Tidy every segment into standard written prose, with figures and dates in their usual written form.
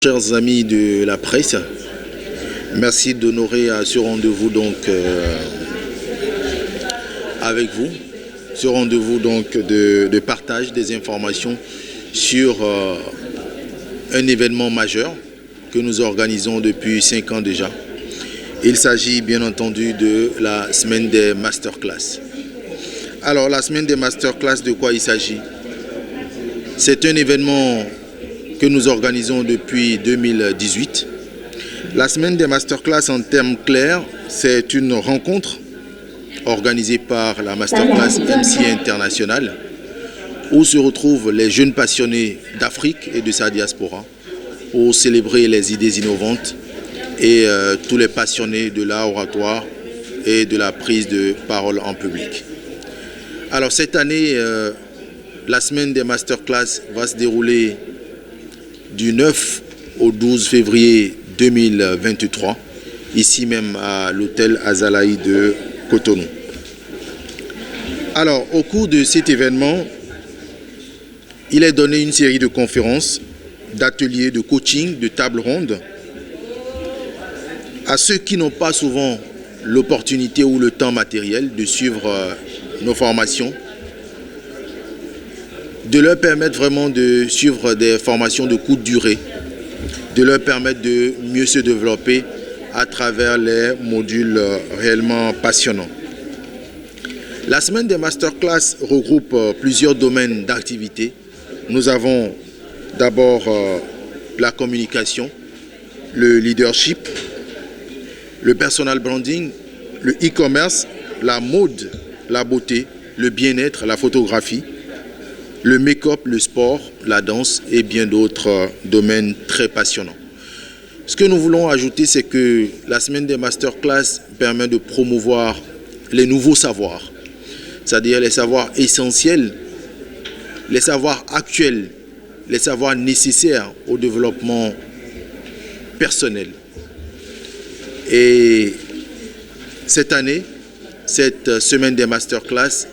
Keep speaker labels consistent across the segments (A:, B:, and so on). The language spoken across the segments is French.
A: Chers amis de la presse, merci d'honorer ce rendez-vous avec vous, ce rendez-vous de partage des informations sur un événement majeur que nous organisons depuis 5 ans déjà. Il s'agit bien entendu de la semaine des masterclass. Alors la semaine des masterclass, de quoi il s'agit? C'est un événement que nous organisons depuis 2018. La semaine des masterclass, en termes clairs, c'est une rencontre organisée par la masterclass MC International où se retrouvent les jeunes passionnés d'Afrique et de sa diaspora pour célébrer les idées innovantes et tous les passionnés de l'art oratoire et de la prise de parole en public. Alors cette année, la semaine des masterclass va se dérouler du 9 au 12 février 2023, ici même à l'hôtel Azalaï de Cotonou. Alors, au cours de cet événement, il est donné une série de conférences, d'ateliers, de coaching, de tables rondes à ceux qui n'ont pas souvent l'opportunité ou le temps matériel de suivre nos formations, de leur permettre vraiment de suivre des formations de courte durée, de leur permettre de mieux se développer à travers les modules réellement passionnants. La semaine des masterclass regroupe plusieurs domaines d'activité. Nous avons d'abord la communication, le leadership, le personal branding, le e-commerce, la mode, la beauté, le bien-être, la photographie, le make-up, le sport, la danse et bien d'autres domaines très passionnants. Ce que nous voulons ajouter, c'est que la semaine des masterclass permet de promouvoir les nouveaux savoirs, c'est-à-dire les savoirs essentiels, les savoirs actuels, les savoirs nécessaires au développement personnel. Et cette année, cette semaine des masterclass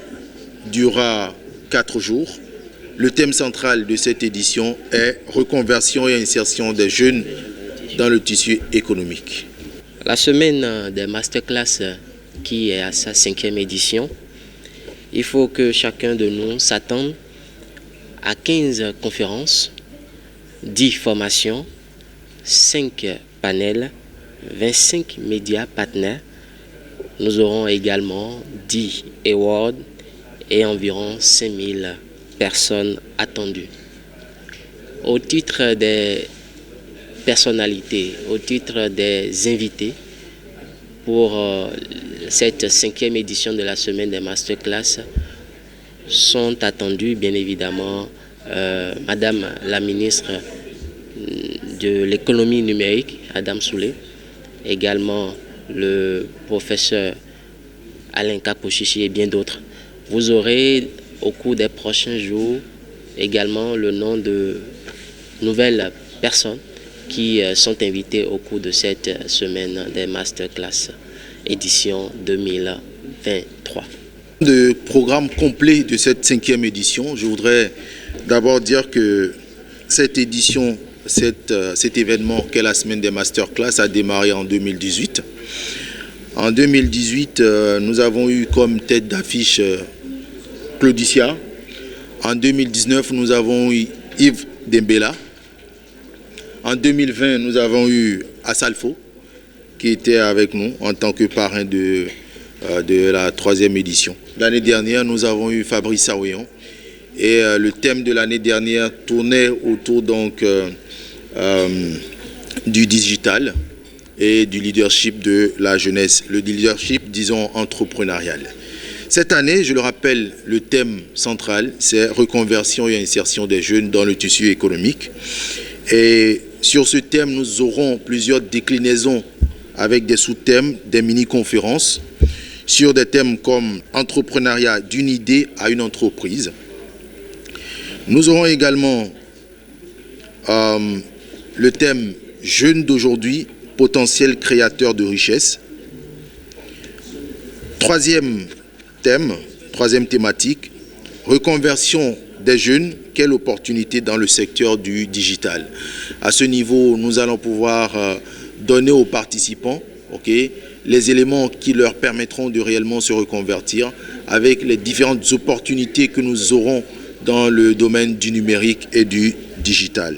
A: durera 4 jours. Le thème central de cette édition est reconversion et insertion des jeunes dans le tissu économique.
B: La semaine des masterclass qui est à sa 5e édition, il faut que chacun de nous s'attende à 15 conférences, 10 formations, 5 panels, 25 médias partenaires. Nous aurons également 10 awards et environ 5000 personnes attendues. Au titre des personnalités, au titre des invités pour cette 5e édition de la semaine des masterclass sont attendus bien évidemment Madame la ministre de l'économie numérique, Adam Soulé, également le professeur Alain Kapochichi et bien d'autres. Vous aurez au cours des prochains jours également le nom de nouvelles personnes qui sont invitées au cours de cette semaine des masterclass édition 2023.
A: Le programme complet de cette 5e édition, je voudrais d'abord dire que cette édition, cet événement qu'est la semaine des masterclass a démarré en 2018. En 2018, nous avons eu comme tête d'affiche Claudicia. En 2019, nous avons eu Yves Dembella. En 2020, nous avons eu Assalfo, qui était avec nous en tant que parrain de la 3e édition. L'année dernière, nous avons eu Fabrice Saouillon. Et le thème de l'année dernière tournait autour du digital et du leadership de la jeunesse. Le leadership, disons, entrepreneurial. Cette année, je le rappelle, le thème central, c'est reconversion et insertion des jeunes dans le tissu économique. Et sur ce thème, nous aurons plusieurs déclinaisons avec des sous-thèmes, des mini-conférences sur des thèmes comme entrepreneuriat d'une idée à une entreprise. Nous aurons également le thème jeunes d'aujourd'hui, potentiel créateur de richesse. Troisième thématique, reconversion des jeunes quelle opportunité dans le secteur du digital. À ce niveau, nous allons pouvoir donner aux participants les éléments qui leur permettront de réellement se reconvertir avec les différentes opportunités que nous aurons dans le domaine du numérique et du digital.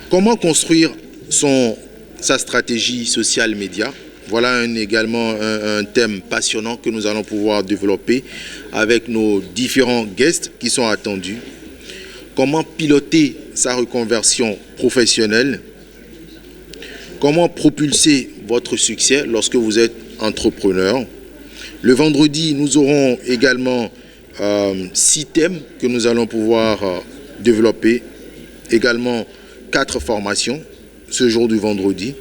A: Comment construire sa stratégie social média? Voilà également un thème passionnant que nous allons pouvoir développer avec nos différents guests qui sont attendus. Comment piloter sa reconversion professionnelle? Comment propulser votre succès lorsque vous êtes entrepreneur? Le vendredi, nous aurons également 6 thèmes que nous allons pouvoir développer. Également 4 formations ce jour du vendredi.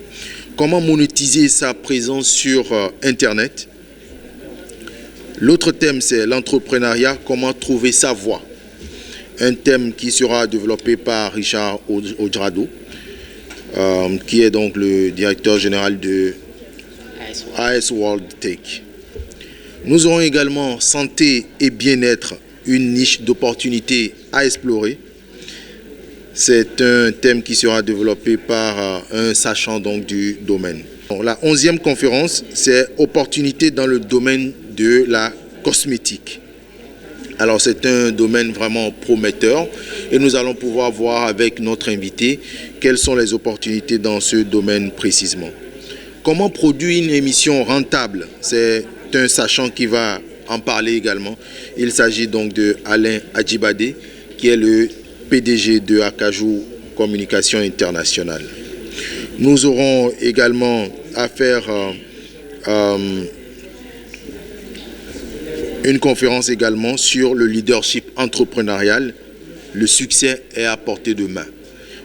A: Comment monétiser sa présence sur Internet? L'autre thème, c'est l'entrepreneuriat, comment trouver sa voie. Un thème qui sera développé par Richard Odrado, qui est donc le directeur général de AS World Tech. Nous aurons également santé et bien-être, une niche d'opportunités à explorer. C'est un thème qui sera développé par un sachant donc du domaine. La 11e conférence, c'est opportunités dans le domaine de la cosmétique. Alors c'est un domaine vraiment prometteur et nous allons pouvoir voir avec notre invité quelles sont les opportunités dans ce domaine précisément. Comment produire une émission rentable? C'est un sachant qui va en parler également. Il s'agit donc de Alain Adjibadé, qui est le PDG de Acajou Communication Internationale. Nous aurons également à faire une conférence également sur le leadership entrepreneurial. Le succès est à portée de main.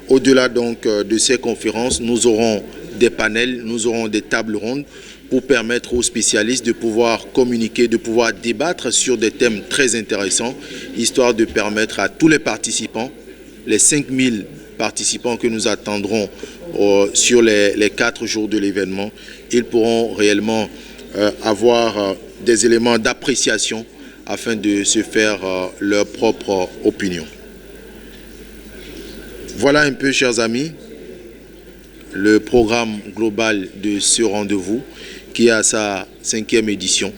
A: Au-delà donc de ces conférences, nous aurons des panels, nous aurons des tables rondes pour permettre aux spécialistes de pouvoir communiquer, de pouvoir débattre sur des thèmes très intéressants, histoire de permettre à tous les participants, les 5000 participants que nous attendrons sur les 4 jours de l'événement, ils pourront réellement avoir des éléments d'appréciation afin de se faire leur propre opinion. Voilà un peu, chers amis, le programme global de ce rendez-vous qui a sa 5e édition.